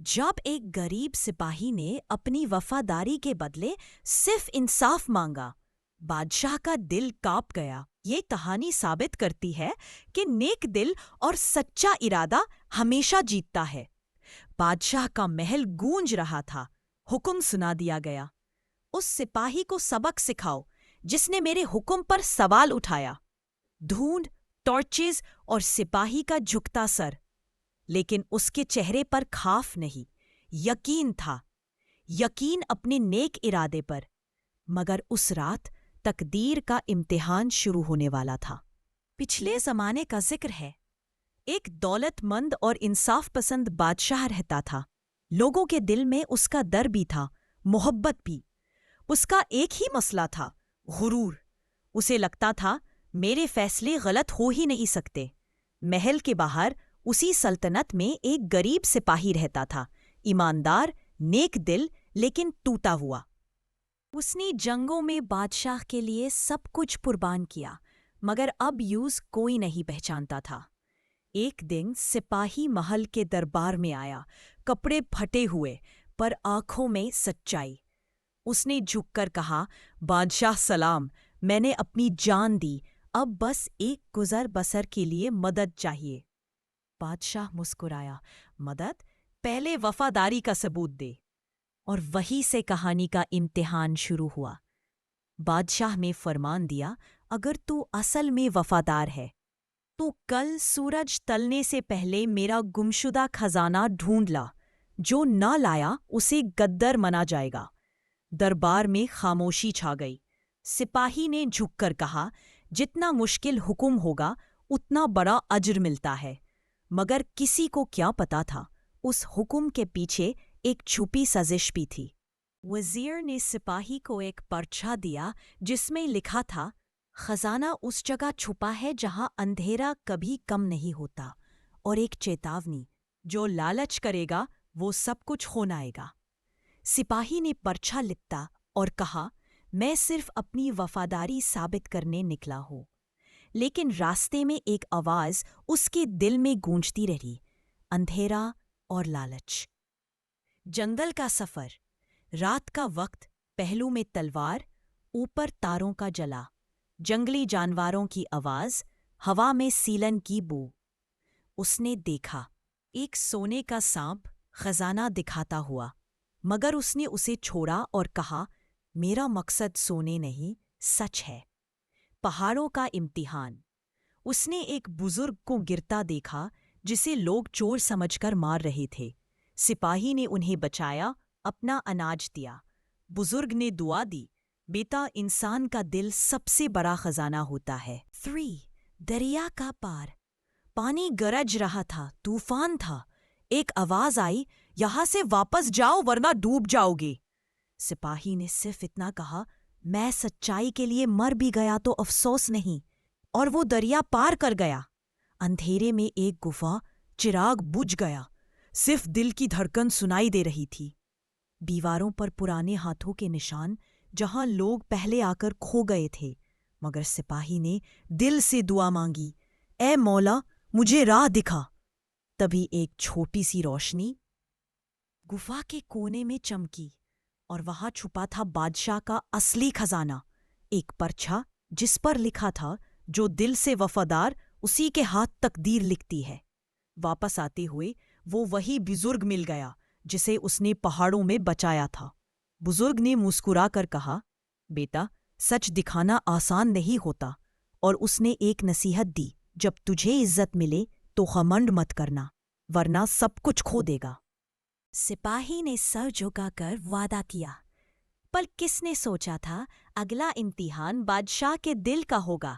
جب ایک غریب سپاہی نے اپنی وفاداری کے بدلے صرف انصاف مانگا، بادشاہ کا دل کانپ گیا۔ یہ کہانی ثابت کرتی ہے کہ نیک دل اور سچا ارادہ ہمیشہ جیتتا ہے۔ بادشاہ کا محل گونج رہا تھا۔ حکم سنا دیا گیا، اس سپاہی کو سبق سکھاؤ جس نے میرے حکم پر سوال اٹھایا۔ دھوند، ٹارچز اور سپاہی کا جھکتا سر، لیکن اس کے چہرے پر خوف نہیں، یقین تھا۔ یقین اپنے نیک ارادے پر۔ مگر اس رات تقدیر کا امتحان شروع ہونے والا تھا۔ پچھلے زمانے کا ذکر ہے۔ ایک دولت مند اور انصاف پسند بادشاہ رہتا تھا۔ لوگوں کے دل میں اس کا ڈر بھی تھا، محبت بھی۔ اس کا ایک ہی مسئلہ تھا، غرور۔ اسے لگتا تھا میرے فیصلے غلط ہو ہی نہیں سکتے۔ محل کے باہر اسی سلطنت میں ایک غریب سپاہی رہتا تھا، ایماندار، نیک دل، لیکن ٹوٹا ہوا۔ اس نے جنگوں میں بادشاہ کے لیے سب کچھ قربان کیا، مگر اب یوز کوئی نہیں پہچانتا تھا۔ ایک دن سپاہی محل کے دربار میں آیا، کپڑے پھٹے ہوئے پر آنکھوں میں سچائی۔ اس نے جھک کر کہا، بادشاہ سلام، میں نے اپنی جان دی، اب بس ایک گزر بسر کے لیے مدد چاہیے۔ بادشاہ مسکرایا، مدد؟ پہلے وفاداری کا ثبوت دے۔ اور وہیں سے کہانی کا امتحان شروع ہوا۔ بادشاہ نے فرمان دیا، اگر تو اصل میں وفادار ہے تو کل سورج تلنے سے پہلے میرا گمشدہ خزانہ ڈھونڈ لا۔ جو نہ لایا اسے غدار منا جائے گا۔ دربار میں خاموشی چھا گئی۔ سپاہی نے جھک کر کہا، جتنا مشکل حکم ہوگا اتنا بڑا اجر ملتا ہے۔ مگر کسی کو کیا پتا تھا اس حکم کے پیچھے ایک چھپی سازش بھی تھی۔ وزیر نے سپاہی کو ایک پرچہ دیا جس میں لکھا تھا، خزانہ اس جگہ چھپا ہے جہاں اندھیرا کبھی کم نہیں ہوتا، اور ایک چیتاونی، جو لالچ کرے گا وہ سب کچھ کھونائے گا۔ سپاہی نے پرچہ لپٹا اور کہا، میں صرف اپنی وفاداری ثابت کرنے نکلا ہوں۔ لیکن راستے میں ایک آواز اس کے دل میں گونجتی رہی، اندھیرا اور لالچ۔ جنگل کا سفر، رات کا وقت، پہلو میں تلوار، اوپر تاروں کا جلا، جنگلی جانوروں کی آواز، ہوا میں سیلن کی بو۔ اس نے دیکھا ایک سونے کا سانپ خزانہ دکھاتا ہوا، مگر اس نے اسے چھوڑا اور کہا، میرا مقصد سونے نہیں، سچ ہے۔ پہاڑوں کا امتحان، اس نے ایک بزرگ کو گرتا دیکھا جسے لوگ چور سمجھ کر مار رہے تھے۔ سپاہی نے انہیں بچایا، اپنا اناج دیا۔ بزرگ نے دعا دی، بیٹا، انسان کا دل سب سے بڑا خزانہ ہوتا ہے۔ 3 دریا کا پار، پانی گرج رہا تھا، طوفان تھا۔ ایک آواز آئی، یہاں سے واپس جاؤ ورنہ ڈوب جاؤ گے۔ سپاہی نے صرف اتنا کہا، میں سچائی کے لیے مر بھی گیا تو افسوس نہیں، اور وہ دریا پار کر گیا۔ اندھیرے میں ایک گفا، چراغ بجھ گیا، صرف دل کی دھڑکن سنائی دے رہی تھی۔ دیواروں پر پرانے ہاتھوں کے نشان، جہاں لوگ پہلے آ کر کھو گئے تھے۔ مگر سپاہی نے دل سے دعا مانگی، اے مولا، مجھے راہ دکھا۔ تبھی ایک چھوٹی سی روشنی گفا کے کونے میں چمکی، اور وہاں چھپا تھا بادشاہ کا اصلی خزانہ، ایک پرچہ جس پر لکھا تھا، جو دل سے وفادار اسی کے ہاتھ تقدیر لکھتی ہے۔ واپس آتے ہوئے وہ وہی بزرگ مل گیا جسے اس نے پہاڑوں میں بچایا تھا۔ بزرگ نے مسکرا کر کہا، بیٹا، سچ دکھانا آسان نہیں ہوتا، اور اس نے ایک نصیحت دی، جب تجھے عزت ملے تو گھمنڈ مت کرنا، ورنہ سب کچھ کھو دے گا۔ سپاہی نے سر جھکا کر وعدہ کیا، پر کس نے سوچا تھا اگلا امتحان بادشاہ کے دل کا ہوگا۔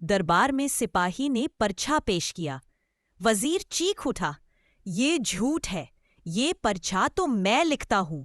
دربار میں سپاہی نے پرچہ پیش کیا۔ وزیر چیخ اٹھا، یہ جھوٹ ہے، یہ پرچہ تو میں لکھتا ہوں۔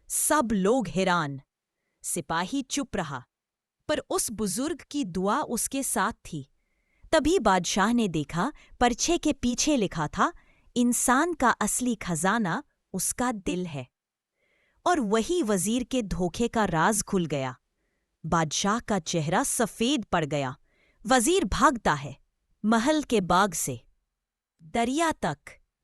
سب لوگ حیران۔ سپاہی چپ رہا، پر اس بزرگ کی دعا اس کے ساتھ تھی۔ تبھی بادشاہ نے دیکھا پرچے کے پیچھے لکھا تھا، انسان کا اصلی خزانہ اس کا دل ہے۔ اور وہی وزیر کے دھوکے کا راز کھل گیا۔ بادشاہ کا چہرہ سفید پڑ گیا۔ وزیر بھاگتا ہے، محل کے باغ سے دریا تک،